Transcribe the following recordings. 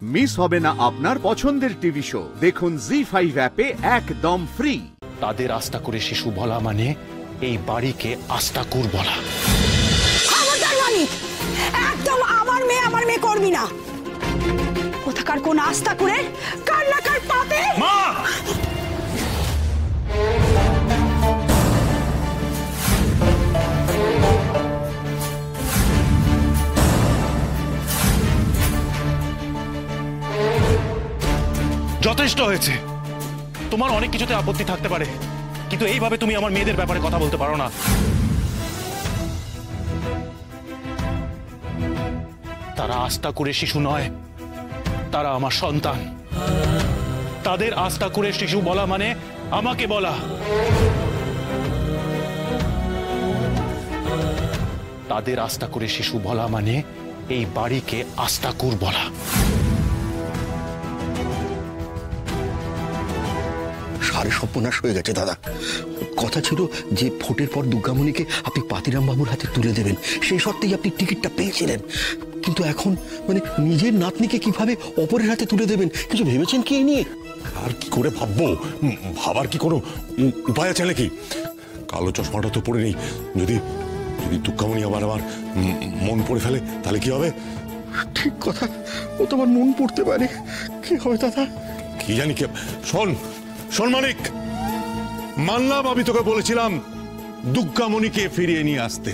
Miss হবে না আপনার পছন্দের টিভি শো। দেখুন জি5 অ্যাপে একদম ফ্রি। তাদের আস্থা করে শিশু বলা মানে এই বাড়িকে আস্তাকুর বলা। খবরদার মানিক, একদম আমার মেয়ে করবি না। কোথাকার কোন আস্থা করে কার না কার পাতে। মা! যথেষ্ট হয়েছে। তোমার অনেক কিছুতে আপত্তি থাকতে পারে, কিন্তু এইভাবে তুমি আমার মেয়েদের ব্যাপারে কথা বলতে পারো না। তারা আস্থা করে শিশু নয়, তারা আমার সন্তান। তাদের আস্থা করে শিশু বলা মানে আমাকে বলা। তাদের আস্থা করে শিশু বলা মানে এই বাড়িকে আস্তাকুর বলা। সারে সর্বনাশ হয়ে গেছে দাদা। কথা ছিল যে ভোটের পর দুর্গামণিকে আপনি পাতিরাম বাবুর হাতে তুলে দেবেন, সেই শর্তেই আপনি টিকিটটা পেয়েছিলেন। কিন্তু এখন মানে নিজের নাতনিকে কিভাবে অপরের হাতে তুলে দেবেন কিছু ভেবেছেন কি নিয়ে? আর কি করে ভাববো? ভাবার কি কোনো উপায় আছে নাকি? কালো চশমাটা তো পড়ে নেই। যদি যদি দুর্গামণি আবার আমার মন পড়ে ফেলে তাহলে কি হবে? ঠিক কথা, ও তো আমার মন পড়তে পারে। কি হবে দাদা? কি জানি। কি শোন শোন মানিক, মানলাম আমি তোকে বলেছিলাম দুর্গামণিকে ফিরিয়ে নিয়ে আসতে,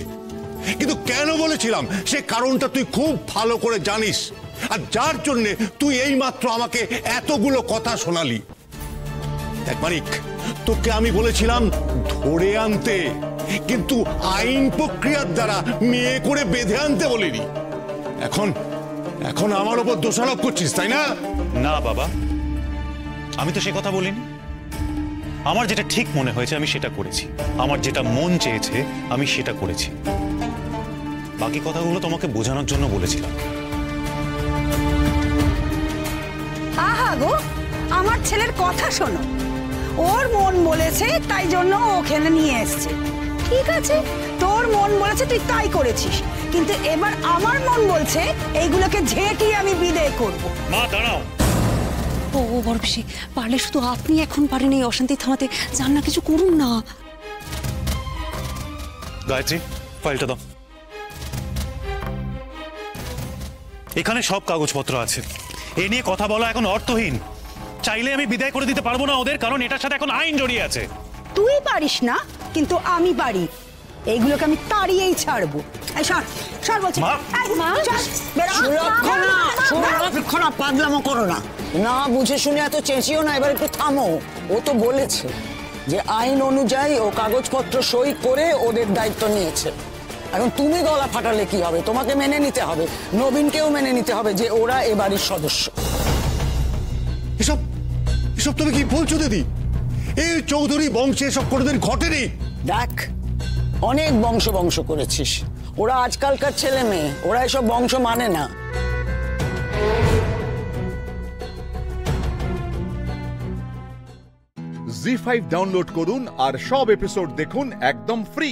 কিন্তু কেন বলেছিলাম সে কারণটা তুই খুব ভালো করে জানিস, আর যার জন্য তুই এই মাত্র আমাকে এতগুলো কথা শোনালি। দেখ মানিক, তোকে আমি বলেছিলাম ধরে আনতে, কিন্তু আইন প্রক্রিয়ার দ্বারা মেয়ে করে বেঁধে আনতে বলিনি। এখন এখন আমার ওপর দোষারোপ করছিস, তাই না? না বাবা, আমি তো সে কথা বলিনি। আমার যেটা ঠিক মনে হয়েছে আমি সেটা করেছি, আমার যেটা মন চেয়েছে আমি সেটা করেছি। বাকি কথাগুলো তোমাকে বোঝানোর জন্য বলেছিলাম। আহা গো, আমার ছেলের কথা শোনো। ওর মন বলেছে তাই জন্য ওখানে নিয়ে এসছে। ঠিক আছে, তোর মন বলেছে তুই তাই করেছিস, কিন্তু এবার আমার মন বলছে এইগুলোকে ঝেঁটিয়ে আমি বিদায় করব। মা দাঁড়াও। ও বড় পিসি, পারলে শুধু আপনি এখন পারেন এই অশান্তি থামাতে, যান না কিছু করুন না। গায়ত্রী, ফাইলটা দাও। এখানে সব কাগজপত্র আছে। এ নিয়ে কথা বলা এখন অর্থহীন। চাইলে আমি বিদায় করে দিতে পারবো না ওদের, কারণ এটার সাথে এখন আইন জড়িয়ে আছে। তুই পারিস না, কিন্তু আমি পারি। এইগুলোকে আমি তাড়িয়েই ছাড়বো। এই সর সর বলছি। সুরক্ষণা পাগলামো করো না, না বুঝে শুনে এত চেঁচিও না। এবার একটু থামো। ও তো বলেছে যে আইন অনুযায়ী ও কাগজপত্র সই করে ওদের দায়িত্ব নিয়েছে। এখন তুমি গলা ফাটালে কি হবে? তোমাকে মেনে নিতে হবে, নবীনকেও মেনে নিতে হবে যে ওরা এ বাড়ির সদস্য। এসব এসব তুমি কি বলছো দিদি? এই চৌধুরী বংশে এসব কোনোদিন ঘটেনি। দেখ, অনেক বংশ করেছিস। ওরা আজকালকার ছেলে মেয়ে, ওরা এসব বংশ মানে না। জি5 ডাউনলোড করুন আর সব এপিসোড দেখুন একদম ফ্রি।